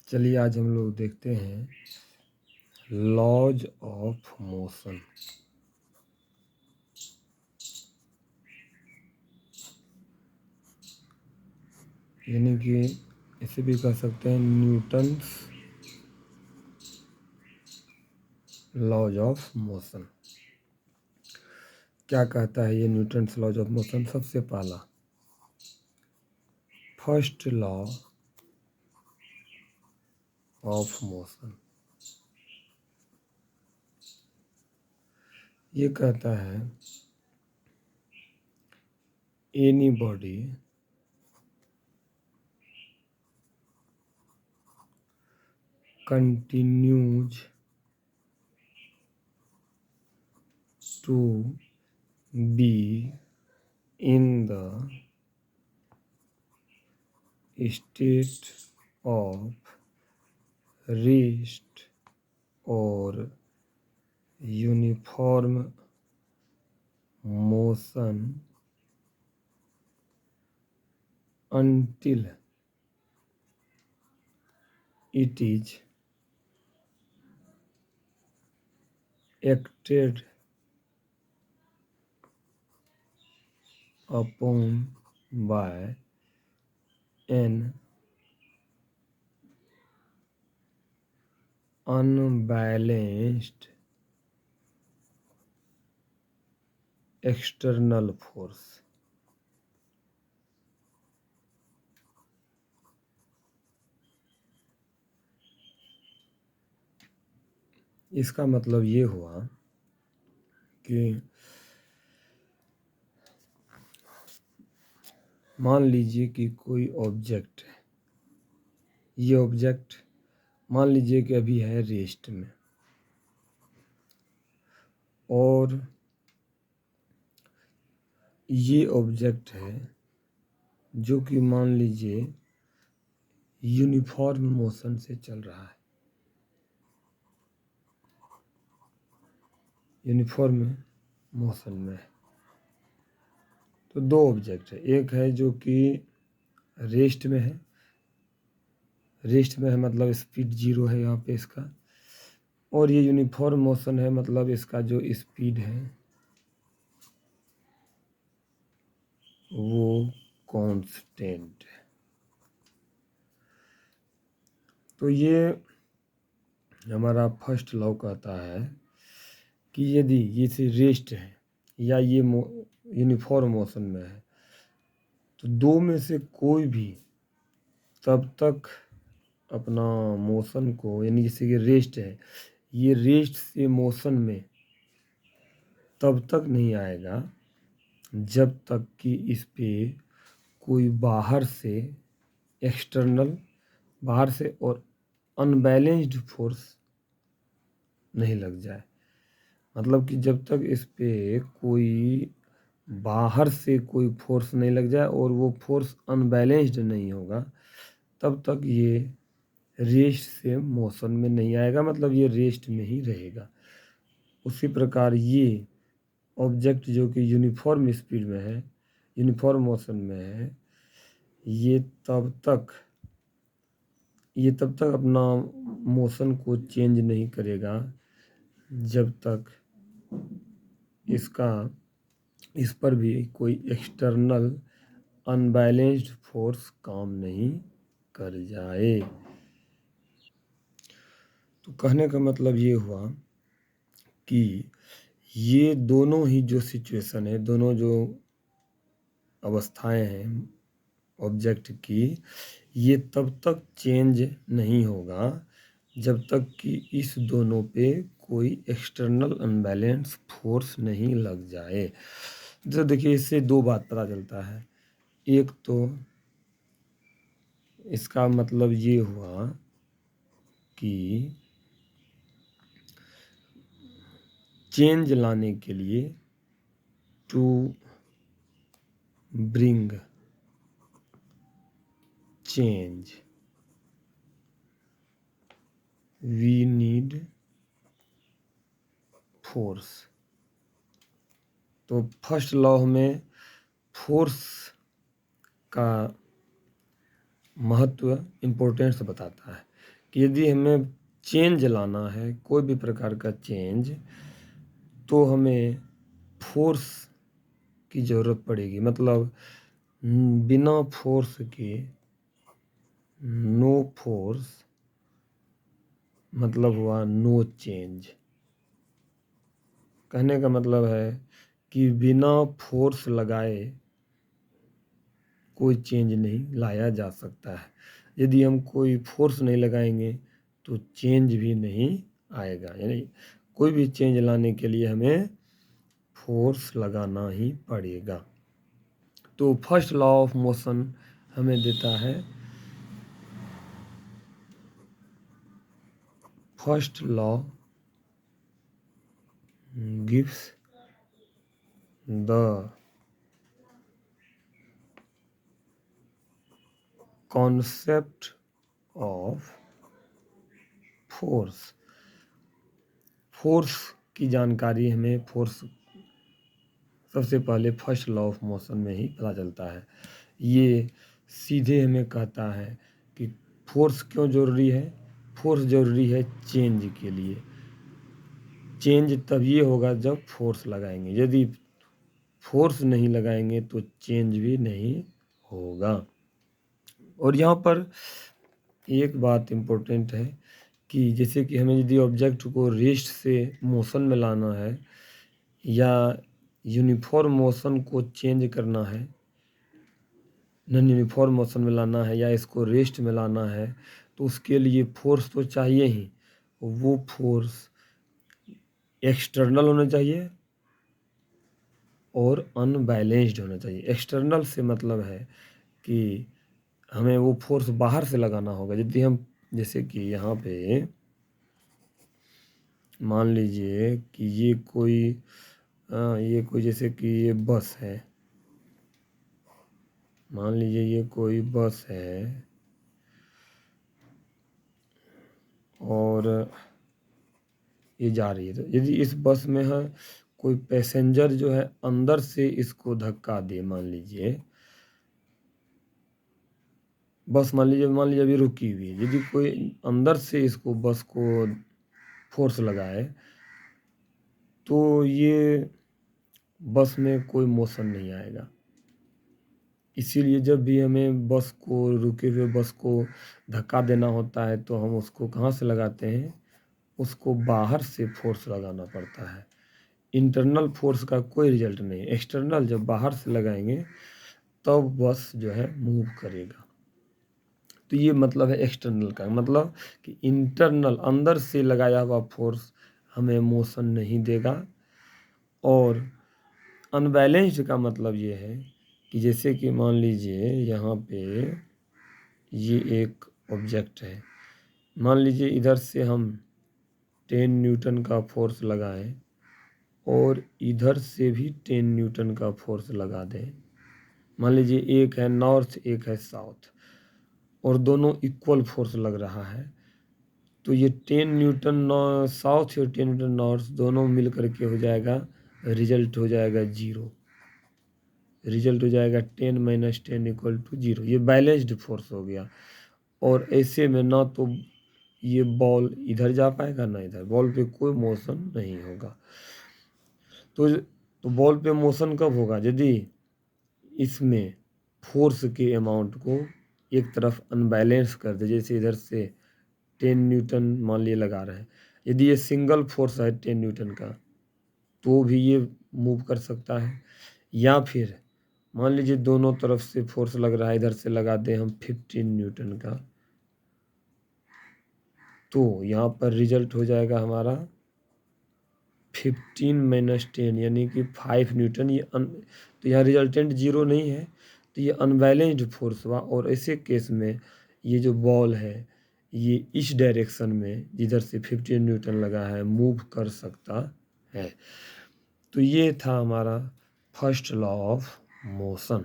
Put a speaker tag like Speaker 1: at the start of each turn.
Speaker 1: चलिए आज हम लोग देखते हैं लॉज ऑफ मोशन। यानी कि इसे भी कह सकते हैं न्यूटन्स लॉज ऑफ मोशन। क्या कहता है ये न्यूटन्स लॉज ऑफ मोशन? सबसे पहला फर्स्ट लॉ ऑफ मोशन ये कहता है any body continues to be in the state of rest or uniform motion until it is acted upon by an unbalanced external force। इसका मतलब ये हुआ कि मान लीजिए कि कोई ऑब्जेक्ट है, ये ऑब्जेक्ट मान लीजिए कि अभी है रेस्ट में, और ये ऑब्जेक्ट है जो कि मान लीजिए यूनिफॉर्म मोशन से चल रहा है। यूनिफॉर्म मोशन में है। तो दो ऑब्जेक्ट है, एक है जो कि रेस्ट में है, रेस्ट में है मतलब स्पीड 0 है यहाँ पे इसका, और ये यूनिफॉर्म मोशन है मतलब इसका जो स्पीड है वो कांस्टेंट है। तो ये हमारा फर्स्ट लॉ कहता है कि यदि ये से रेस्ट है या ये यूनिफॉर्म मोशन में है तो दो में से कोई भी तब तक अपना मोशन को, यानी जैसे कि रेस्ट है, ये रेस्ट से मोशन में तब तक नहीं आएगा जब तक कि इस पे कोई बाहर से एक्सटर्नल, बाहर से और अनबैलेंस्ड फोर्स नहीं लग जाए। मतलब कि जब तक इस पे कोई बाहर से कोई फोर्स नहीं लग जाए और वो फोर्स अनबैलेंस्ड नहीं होगा तब तक ये रेस्ट से मोशन में नहीं आएगा, मतलब ये रेस्ट में ही रहेगा। उसी प्रकार ये ऑब्जेक्ट जो कि यूनिफॉर्म स्पीड में है, यूनिफॉर्म मोशन में है, ये तब तक अपना मोशन को चेंज नहीं करेगा जब तक इस पर भी कोई एक्सटर्नल अनबैलेंस्ड फोर्स काम नहीं कर जाए। तो कहने का मतलब ये हुआ कि ये दोनों ही जो सिचुएशन है, दोनों जो अवस्थाएं हैं ऑब्जेक्ट की, ये तब तक चेंज नहीं होगा जब तक कि इस दोनों पे कोई एक्सटर्नल अनबैलेंस फोर्स नहीं लग जाए। तो देखिए इससे दो बात पता चलता है। एक तो इसका मतलब ये हुआ कि चेंज लाने के लिए, to bring change we need force. तो फर्स्ट लॉ में फोर्स का महत्व, इम्पोर्टेंस बताता है कि यदि हमें चेंज लाना है, कोई भी प्रकार का चेंज, तो हमें फोर्स की ज़रूरत पड़ेगी। मतलब बिना फोर्स के, नो फोर्स मतलब हुआ नो चेंज। कहने का मतलब है कि बिना फोर्स लगाए कोई चेंज नहीं लाया जा सकता है। यदि हम कोई फोर्स नहीं लगाएंगे तो चेंज भी नहीं आएगा। यानी कोई भी चेंज लाने के लिए हमें फोर्स लगाना ही पड़ेगा। तो फर्स्ट लॉ ऑफ मोशन हमें देता है, first law gives the concept of force. Force की जानकारी हमें सबसे पहले फर्स्ट लॉ ऑफ मोशन में ही पता चलता है। ये सीधे हमें कहता है कि फोर्स क्यों ज़रूरी है। फोर्स ज़रूरी है चेंज के लिए। चेंज तभी होगा जब फोर्स लगाएंगे। यदि फोर्स नहीं लगाएंगे तो चेंज भी नहीं होगा। और यहाँ पर एक बात इम्पोर्टेंट है कि जैसे कि हमें यदि ऑब्जेक्ट को रेस्ट से मोशन में लाना है या यूनिफॉर्म मोशन को चेंज करना है, नॉन यूनिफॉर्म मोशन में लाना है या इसको रेस्ट में लाना है, तो उसके लिए फोर्स तो चाहिए ही। वो फोर्स एक्सटर्नल होना चाहिए और अनबैलेंस्ड होना चाहिए। एक्सटर्नल से मतलब है कि हमें वो फोर्स बाहर से लगाना होगा। यदि हम जैसे कि यहाँ पे मान लीजिए कि ये कोई जैसे कि ये बस है, मान लीजिए ये कोई बस है और ये जा रही है। तो यदि इस बस में है कोई पैसेंजर जो है अंदर से इसको धक्का दे, मान लीजिए बस मान लीजिए अभी रुकी हुई है, यदि कोई अंदर से इसको बस को फोर्स लगाए तो ये बस में कोई मोशन नहीं आएगा। इसीलिए जब भी हमें बस को, रुके हुए बस को धक्का देना होता है तो हम उसको कहाँ से लगाते हैं, उसको बाहर से फोर्स लगाना पड़ता है। इंटरनल फोर्स का कोई रिजल्ट नहीं। एक्सटर्नल जब बाहर से लगाएंगे तब बस जो है मूव करेगा। तो ये मतलब है एक्सटर्नल का। मतलब कि इंटरनल अंदर से लगाया हुआ फोर्स हमें मोशन नहीं देगा। और अनबैलेंस्ड का मतलब ये है कि जैसे कि मान लीजिए यहाँ पे ये एक ऑब्जेक्ट है, मान लीजिए इधर से हम 10 न्यूटन का फोर्स लगाएं और इधर से भी 10 न्यूटन का फोर्स लगा दें। मान लीजिए एक है नॉर्थ एक है साउथ और दोनों इक्वल फोर्स लग रहा है, तो ये 10 न्यूटन साउथ और 10 न्यूटन नॉर्थ दोनों मिल करके हो जाएगा, रिजल्ट हो जाएगा 0। रिजल्ट हो जाएगा 10 - 10 = 0। ये बैलेंस्ड फोर्स हो गया। और ऐसे में ना तो ये बॉल इधर जा पाएगा ना इधर, बॉल पे कोई मोशन नहीं होगा। तो बॉल पे मोशन कब होगा, यदि इसमें फोर्स के अमाउंट को एक तरफ अनबैलेंस कर दे। जैसे इधर से 10 न्यूटन मान लिए लगा रहे हैं, यदि ये सिंगल फोर्स है 10 न्यूटन का तो भी ये मूव कर सकता है। या फिर मान लीजिए दोनों तरफ से फोर्स लग रहा है, इधर से लगा दें हम 15 न्यूटन का, तो यहाँ पर रिजल्ट हो जाएगा हमारा 15 - 10 यानी कि 5 न्यूटन। तो यहाँ रिजल्टेंट 0 नहीं है, तो ये अनबैलेंस्ड फोर्स हुआ। और ऐसे केस में ये जो बॉल है ये इस डायरेक्शन में जिधर से 15 न्यूटन लगा है मूव कर सकता है। तो ये था हमारा फर्स्ट लॉ ऑफ मोशन।